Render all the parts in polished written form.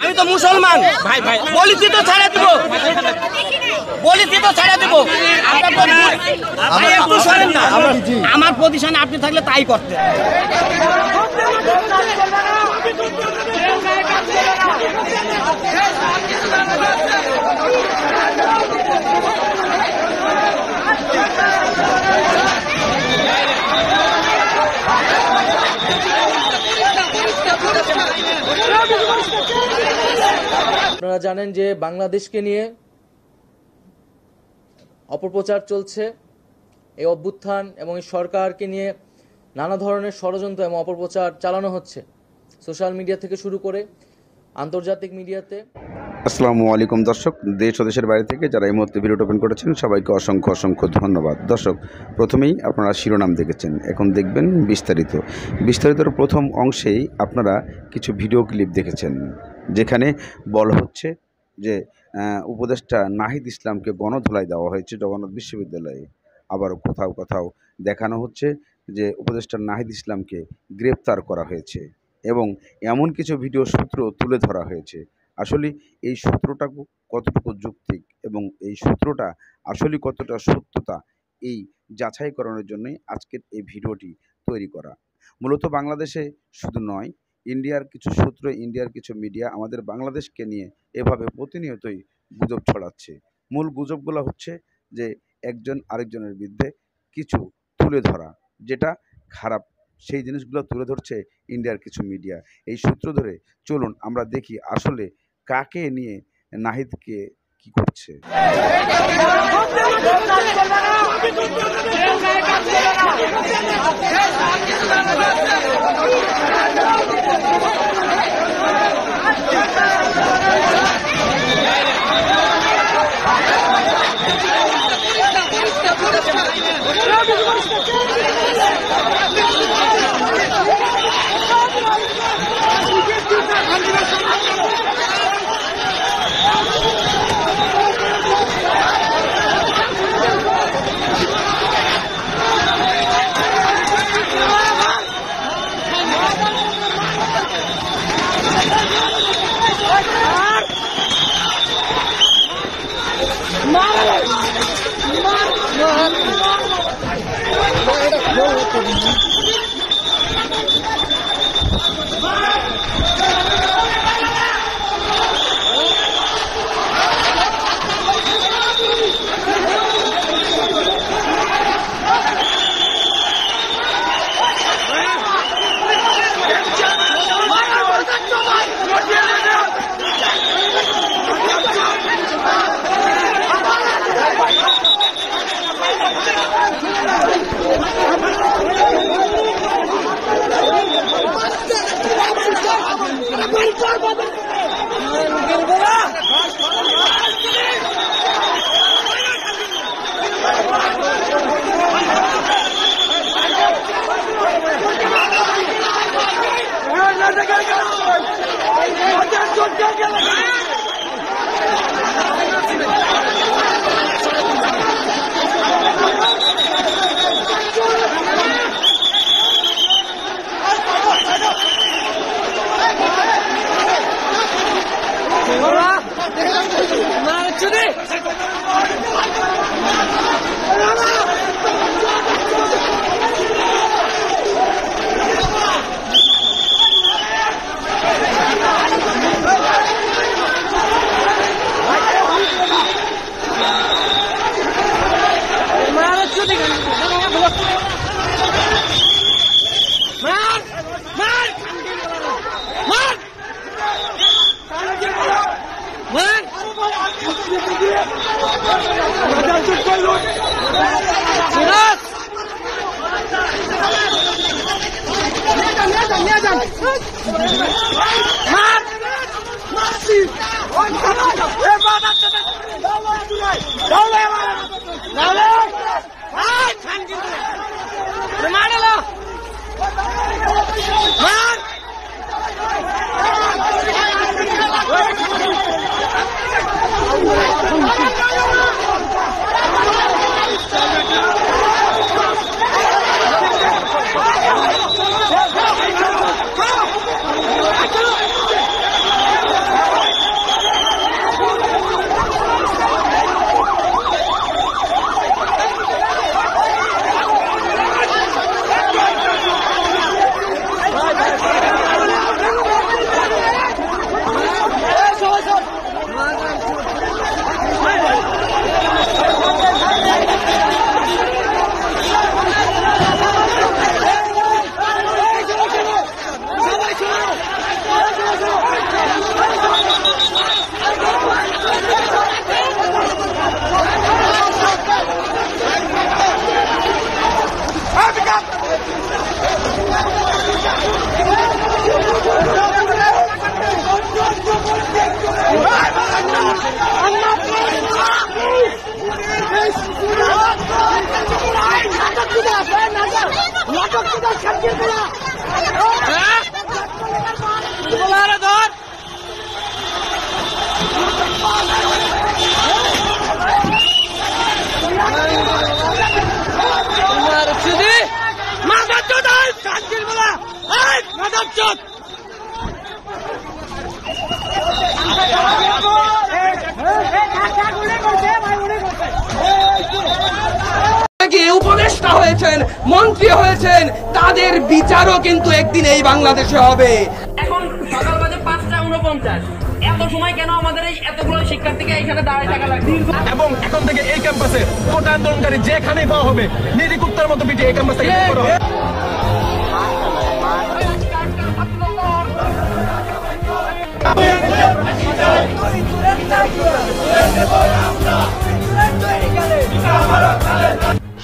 আমি তো মুসলমান ভাই ভাই বলিছি তো ছাড়া দিব একটু সরেন না আমার পজিশনে আপনি থাকলে তাই করতে আপনারা জানেন যে বাংলাদেশকে নিয়ে অপপ্রচার চলছে। এই অভ্যুত্থান এবং এই সরকারকে নিয়ে নানা ধরনের ষড়যন্ত্র এবং অপপ্রচার চালানো হচ্ছে সোশ্যাল মিডিয়া থেকে শুরু করে আন্তর্জাতিক মিডিয়াতে। আসসালামু আলাইকুম দর্শক, দেশ ও দেশের বাইরে থেকে যারা এই মুহূর্তে ভিডিওটা ওপেন করেছেন সবাইকে অসংখ্য অসংখ্য ধন্যবাদ। দর্শক, প্রথমেই আপনারা শিরোনাম দেখেছেন, এখন দেখবেন বিস্তারিতর প্রথম অংশেই আপনারা কিছু ভিডিও ক্লিপ দেখেছেন, যেখানে বলা হচ্ছে যে উপদেষ্টা নাহিদ ইসলামকে গণধোলাই দেওয়া হয়েছে জগন্নাথ বিশ্ববিদ্যালয়ে। আবার কোথাও কোথাও দেখানো হচ্ছে যে উপদেষ্টা নাহিদ ইসলামকে গ্রেপ্তার করা হয়েছে এবং এমন কিছু ভিডিও সূত্র তুলে ধরা হয়েছে। আসলে এই সূত্রটা কতটুকু যৌক্তিক এবং এই সূত্রটা আসলে কতটা সত্যতা, এই যাচাই করানোর জন্যই আজকের এই ভিডিওটি তৈরি করা। মূলত বাংলাদেশে শুধু নয়, ইন্ডিয়ার কিছু সূত্র, ইন্ডিয়ার কিছু মিডিয়া আমাদের বাংলাদেশকে নিয়ে এভাবে প্রতিনিয়তই গুজব ছড়াচ্ছে। মূল গুজবগুলো হচ্ছে যে একজন আরেকজনের বিরুদ্ধে কিছু তুলে ধরা, যেটা খারাপ, সেই জিনিসগুলো তুলে ধরছে ইন্ডিয়ার কিছু মিডিয়া। এই সূত্র ধরে চলুন আমরা দেখি আসলে কাকে নিয়ে নাহিদকে কি করছে। উপদেষ্টা হয়েছেন, মন্ত্রী হয়েছেন, তাদের বিচারও কিন্তু একদিন এই বাংলাদেশে হবে। এখন সকাল বাজে 5:49, এত সময় কেন আমাদের এই এতগুলো শিক্ষার্থীকে এখানে দাঁড়ায় থাকা লাগবে? এবং এখন থেকে এই ক্যাম্পাসে কোটা আন্দোলনকারী যেখানেই পাওয়া হবে নিরিকুত্তার মতো পিঠে এই ক্যাম্পাস থেকে বের করা হবে।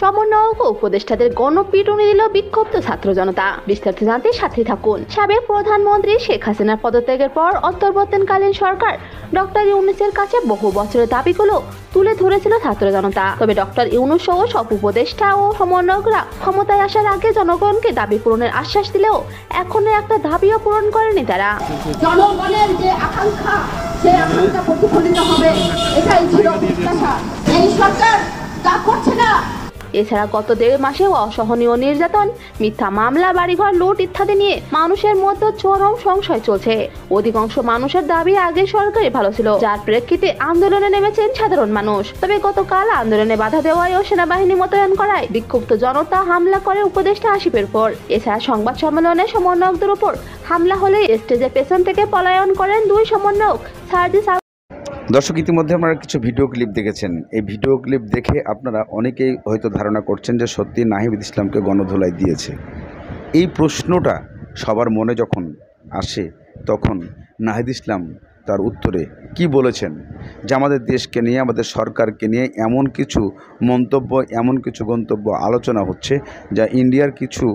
সমন্বয়ক ও উপদেষ্টাদের গণপিটুনি দিল বিক্ষুব্ধ ছাত্র জনতা। বিস্তারিত জানতে সাথে থাকুন। সাবেক প্রধানমন্ত্রী শেখ হাসিনার পদত্যাগের পর অন্তর্বর্তীকালীন সরকার ডক্টর ইউনূসের কাছে বহু বছরের দাবিগুলো তুলে ধরেছিল ছাত্র জনতা। তবে ডক্টর ইউনূস সহ সব উপদেষ্টা ও সমন্বয়করা ক্ষমতায় আসার আগে জনগণকে দাবি পূরণের আশ্বাস দিলেও এখনো একটা দাবিও পূরণ করেনি তারা। জনগণের যে আকাঙ্ক্ষা, সেই আকাঙ্ক্ষা প্রতিফলিত হবে, এটাই ছিল প্রত্যাশা। এই সরকার তা করছে না। এছাড়া গত 1.5 মাসে অসহনীয় নির্যাতন, মিথ্যা মামলা, বাড়িঘর লুট ইত্যাদি নিয়ে মানুষের মধ্যে চরম সংশয় চলছে। অধিকাংশ মানুষের দাবি আগে সরকারই ভালো ছিল, যার প্রেক্ষিতে আন্দোলনে নেমেছেন সাধারণ মানুষ। তবে গতকাল আন্দোলনে বাধা দেওয়ায় ও সেনাবাহিনী মোতায়েন করায় বিক্ষুব্ধ জনতা হামলা করে উপদেষ্টা আসিফের উপর। এছাড়া সংবাদ সম্মেলনে সমন্বয়কদের উপর হামলা হলে স্টেজের পেছন থেকে পলায়ন করেন 2 সমন্বয়ক সার্জিস। দর্শক, ইতিমধ্যে আপনারা কিছু ভিডিও ক্লিপ দেখেছেন। এই ভিডিও ক্লিপ দেখে আপনারা অনেকেই হয়তো ধারণা করছেন যে সত্যি নাহিদ ইসলামকে গণধোলাই দিয়েছে। এই প্রশ্নটা সবার মনে যখন আসে তখন নাহিদ ইসলাম তার উত্তরে কি বলেছেন যে আমাদের দেশকে নিয়ে, আমাদের সরকারকে নিয়ে এমন কিছু মন্তব্য, এমন কিছু গন্তব্য আলোচনা হচ্ছে যা ইন্ডিয়ার কিছু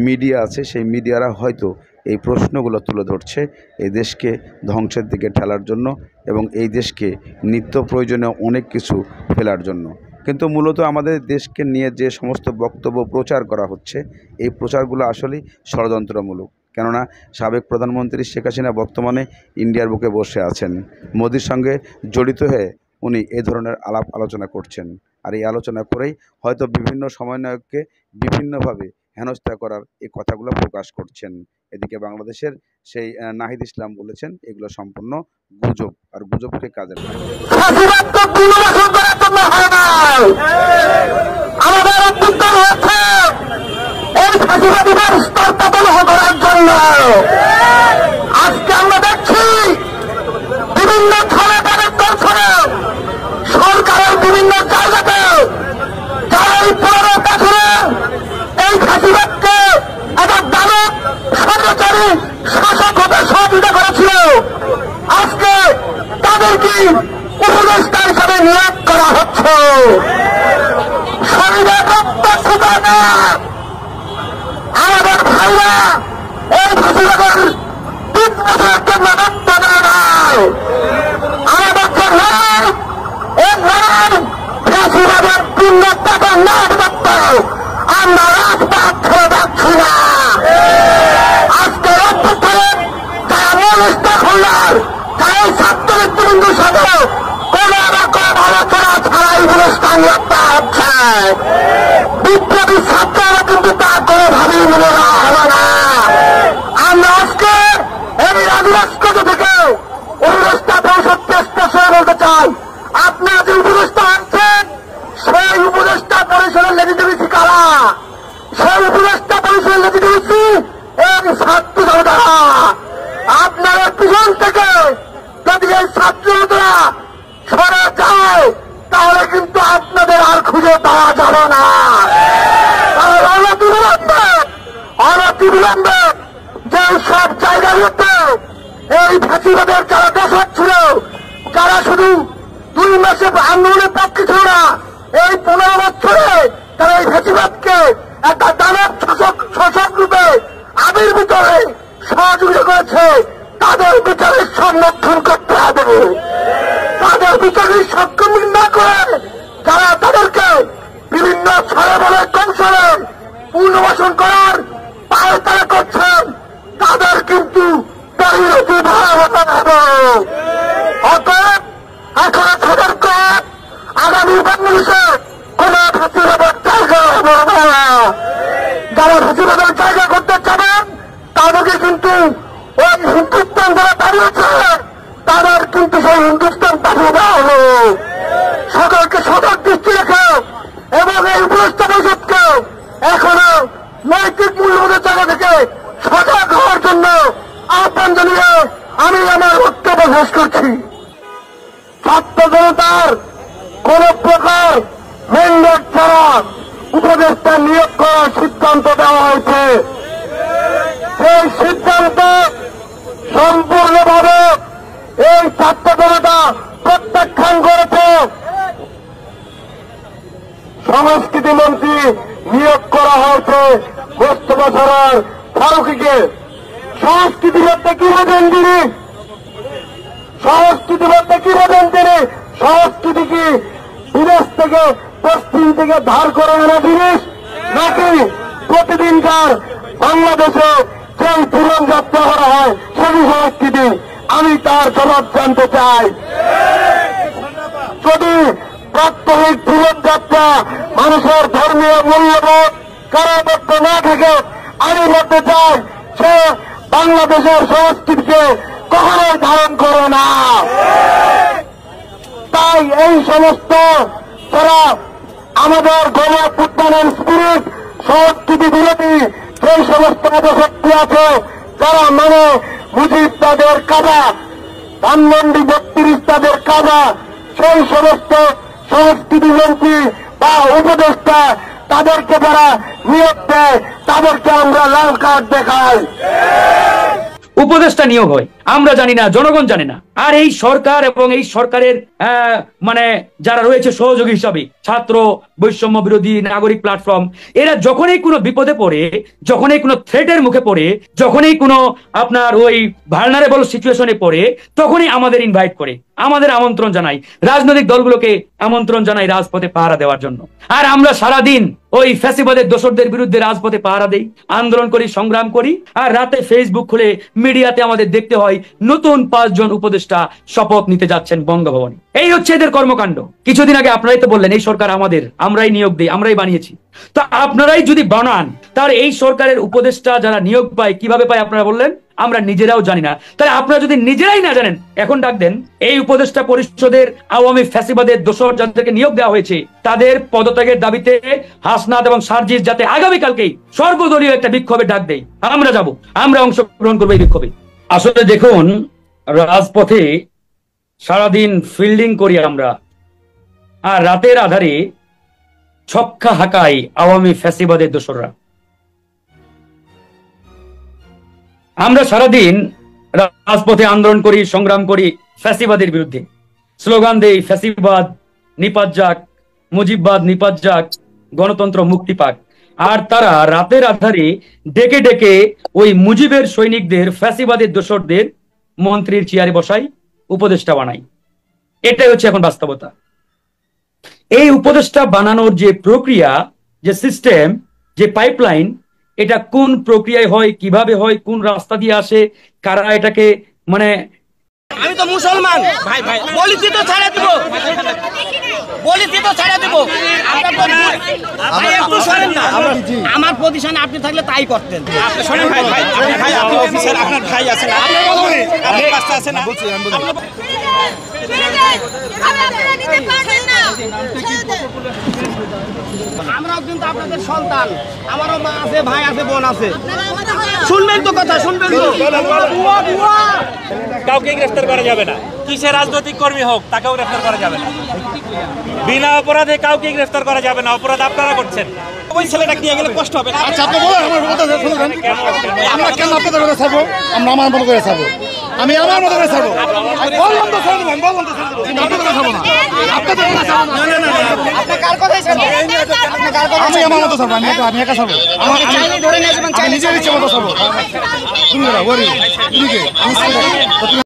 মিডিয়া আছে, সেই মিডিয়ারা হয়তো এই প্রশ্নগুলো তুলে ধরছে এই দেশকে ধ্বংসের দিকে ঠেলার জন্য এবং এই দেশকে নিত্য প্রয়োজনীয় অনেক কিছু ফেলার জন্য। কিন্তু মূলত আমাদের দেশকে নিয়ে যে সমস্ত বক্তব্য প্রচার করা হচ্ছে, এই প্রচারগুলো আসলেই ষড়যন্ত্রমূলক। কেননা সাবেক প্রধানমন্ত্রী শেখ হাসিনা বর্তমানে ইন্ডিয়ার বুকে বসে আছেন, মোদির সঙ্গে জড়িত হয়ে উনি এ ধরনের আলাপ আলোচনা করছেন। আর এই আলোচনা করেই হয়তো বিভিন্ন সমন্বয়ককে বিভিন্নভাবে হেনস্থা করার এই কথাগুলো প্রকাশ করছেন। এদিকে বাংলাদেশের সেই নাহিদ ইসলাম বলেছেন এগুলো সম্পূর্ণ গুজব, আর গুজবকে কাজে আজকে আমরা দেখছি বিভিন্ন সরকারের বিভিন্ন জায়গাতে যারা এই 15 বছরে এই ফাঁসিবাদকে একটা দানব স্বৈরাচারী শাসক হতে সহযোগিতা করেছিল, আজকে তাদেরকে উপদেষ্টা হিসাবে নিয়োগ করা হচ্ছে। শরীরে রক্ত শুকায় না আমাদের ভাইরা এই ফাঁসিবাদের 3 বছরের জন্য রক্ত দেয় নাই। আমাদেরকে নয়, এই লড়াই ফাঁসিবাদের পূর্ণতাকে না করতে আমরা রাজপথ ছেড়ে যাচ্ছি না। আজকে রক্ত করে যারা মূল স্টেক হোল্ডার, যারা এই ছাত্র নেতৃবৃন্দুর সাথে কোন রকম আলোচনা ছাড়াই অনুষ্ঠান করতে হচ্ছে, বিপ্লবী ছাত্ররা কিন্তু তা কোনোভাবেই মেনে নেওয়া হবে না। আমরা আজকে এই রাজরাষ্ট্র থেকে উপদেষ্টা পরিষদ স্পেশাল বলতে চাই, আপনারা যে উপদেষ্টা আনছেন সেই উপদেষ্টা পরিষদের লেজিটিমেসি কারা? সেই উপদেষ্টা পরিষদের লেজিটিমেসি এই ছাত্র জনতারা। আপনাদের পিছন থেকে যদি এই ছাত্র জনতারা সরে যায় তাহলে কিন্তু আপনাদের আর খুঁজে পাওয়া যাবে না। অনতিবিলম্বে যে সব জায়গাগুলোতে এই ফাঁসিবাদের যারা দেশক ছিল, যারা শুধু 2 মাসে আন্দোলনের পক্ষে ছিল না, এই 15 বছরে তারা এই ফাঁসিবাদকে একটা দানব শাসক রূপে আবির্ভূত হয়ে সহযোগিতা করেছে, তাদের বিচারের সংরক্ষণ করতে হবে। বিচারের সক্ষম না করে যারা তাদেরকে বিভিন্ন ছলে বলে কৌশলে পুনর্বাসন করার পায়তারা করছেন, তাদের কিন্তু পরিণতি ভয়াবহ হবে। অতএব এখন সতর্ক, আগামী বাংলাদেশে কোন ফাঁসিবাদের জায়গা হবে না। যারা ফাঁসিবাদের জায়গা করতে চাবেন তাদেরকে কিন্তু ওই হিন্দুস্তান যারা দাঁড়িয়েছে তাদের কিন্তু সেই হিন্দুস্তান পাঠিয়ে দেওয়া হলো। সকলকে সতর্ক দৃষ্টি রেখে এবং এই উপদেষ্টা পরিষদকে এখনো নৈতিক মূল্যবোধের জায়গা থেকে সজাগ হওয়ার জন্য আহ্বান জানিয়ে আমি আমার বক্তব্য শেষ করছি। ছাত্র জনতার কোন প্রকার ম্যান্ডেট ছাড়া উপদেষ্টা নিয়োগ করার সিদ্ধান্ত দেওয়া হয়েছে। সেই সিদ্ধান্ত সম্পূর্ণভাবে এই ছাত্র জনতা প্রত্যাখ্যান করেছে। সংস্কৃতি মন্ত্রী নিয়োগ করা হয়েছে মোস্তফা সরোয়ার ফারুকীকে। সংস্কৃতি বলতে কি বোঝেন তিনি? সংস্কৃতি বলতে কি বোঝেন তিনি? সংস্কৃতি কি বিদেশ থেকে পশ্চিম থেকে ধার করে আনা জিনিস, নাকি প্রতিদিনকার বাংলাদেশে যেই জীবনযাত্রা করা হয় সেই সংস্কৃতি? আমি তার জবাব জানতে চাই। যদি প্রাত্যহিক জীবনযাত্রা মানুষের ধর্মীয় মূল্যবোধ কারাবদ্ধ না থাকে, আমি বলতে চাই সে বাংলাদেশের সংস্কৃতিকে কখনোই ধারণ করে না। তাই এই সমস্ত যারা আমাদের গণঅভ্যুত্থানের স্পিরিট সংস্কৃতি বিরোধী সেই সমস্ত অপশক্তি আছে, যারা মানে মুজিব তাদের কাজা, ধানমন্ডি 32 তাদের কাজা, সেই সমস্ত সংস্কৃতি মন্ত্রী বা উপদেষ্টা তাদেরকে যারা নিয়োগ দেয় তাদেরকে আমরা লাল কার্ড দেখাই। উপদেষ্টা নিয়োগ হয় আমরা জানি না, জনগণ জানে না। আর এই সরকার এবং এই সরকারের মানে যারা রয়েছে সহযোগী হিসাবে ছাত্র বৈষম্য বিরোধী নাগরিক প্ল্যাটফর্ম, এরা যখনই কোনো বিপদে পড়ে, যখনই কোনো থ্রেটের মুখে পড়ে, যখনই কোনো আপনার ওই ভালনারেবল সিচুয়েশনে পড়ে, তখনই আমাদের ইনভাইট করে, আমাদের আমন্ত্রণ জানাই, রাজনৈতিক দলগুলোকে আমন্ত্রণ জানাই রাজপথে পাহারা দেওয়ার জন্য। আর আমরা সারাদিন ওই ফ্যাসিবাদের দোসরদের বিরুদ্ধে রাজপথে পাহারা দেই, আন্দোলন করি, সংগ্রাম করি। আর রাতে ফেসবুক খুলে মিডিয়াতে আমাদের দেখতে হয় নতুন 5 জন উপদেষ্টা শপথ নিতে যাচ্ছেন বঙ্গভবনে। এই হচ্ছে এদের কর্মকাণ্ড। কিছুদিন আগে আপনারাই তো বললেন এই সরকার আমাদের, আমরাই নিয়োগ দিই, আমরাই বানিয়েছি। তো আপনারাই যদি বানান, তাহলে এই সরকারের উপদেষ্টা যারা নিয়োগ পায় কিভাবে পায় আপনারা বললেন? আমরা নিজেরাও জানি না। তাহলে আপনারা যদি নিজেরাই না জানেন, এখন ডাক দেন এই উপদেষ্টা পরিষদের আওয়ামী ফ্যাসিবাদের দোসর যাদেরকে নিয়োগ দেওয়া হয়েছে তাদের পদত্যাগের দাবিতে হাসনাত এবং সার্জিস যাতে আগামীকালকেই সর্বদলীয় একটা বিক্ষোভে ডাক দেয়, আমরা যাব, আমরা অংশগ্রহণ করবো এই বিক্ষোভে। আসলে দেখুন, রাজপথে সারাদিন ফিল্ডিং করি আমরা, আর রাতের আধারে ছক্কা হাঁকায় আওয়ামী ফ্যাসিবাদের দোসররা। আমরা সারাদিন রাজপথে আন্দোলন করি, সংগ্রাম করি ফ্যাসিবাদের বিরুদ্ধে, স্লোগান দেই ফ্যাসিবাদ নিপাত যাক, মুজিববাদ নিপাত যাক, গণতন্ত্র মুক্তি পাক। আর তারা রাতের আধারে ডেকে ডেকে ওই মুজিবের সৈনিকদের, ফ্যাসিবাদের দোসরদের মন্ত্রীর চেয়ারে বসাই, উপদেষ্টা বানাই। এটাই হচ্ছে এখন বাস্তবতা। এই উপদেষ্টা বানানোর যে প্রক্রিয়া, যে সিস্টেম, যে পাইপলাইন, এটা কোন প্রক্রিয়ায় হয়, কিভাবে হয়, কোন রাস্তা দিয়ে আসে, কারা এটাকে মানে আমি তো মুসলমান ভাই ভাই বলিছি তো ছেড়ে দেব, বলিছি তো ছেড়ে দেব। ভাই একটু শোনেন না, আমার পজিশনে আপনি থাকলে তাই করতেন। আপনি শোনেন ভাই, ভাই ভাই আপনি অফিসার, আপনার ভাই আছে না, আপনার কাছে আছে না, বলছি আমি বলি। আমরাও কিন্তু আপনাদের সন্তান, আমারও মা আছে, ভাই আছে, বোন আছে। শুনবেন তো কথা, শুনবেন তো। কাউকে গ্রেফতার করা যাবে না, কিসে রাজনৈতিক কর্মী হোক তাকেও গ্রেফতার করা যাবে না। বিনা অপরাধে কাউকে গ্রেফতার করা যাবে না, অপরাধ আপনারা করছেন। ওই ছেলেটাকে নিয়ে গেলে কষ্ট হবে না। আচ্ছা আপনি বলেন, আমার কথা শুনুন। আমরা কেন আপনাদের করে ছাড়বো? আমরা আমার মতো করে ছাড়বো, আমি আমার মতো করে ছাড়বো। বললাম তো ছেড়ে দেবো, আমি বললাম তো ছেড়ে দেবো, কিন্তু আপনাদের করে ছাড়বো না। আপনাদের করে ছাড়বো না। আপনি কার কথাই ছাড়বেন? আমি আমার মতো ছাড়বো, আমি একা ছাড়বো। আমি নিজের ইচ্ছে মতো ছাড়বো। তুমি ওরি, তুমি কে? আমি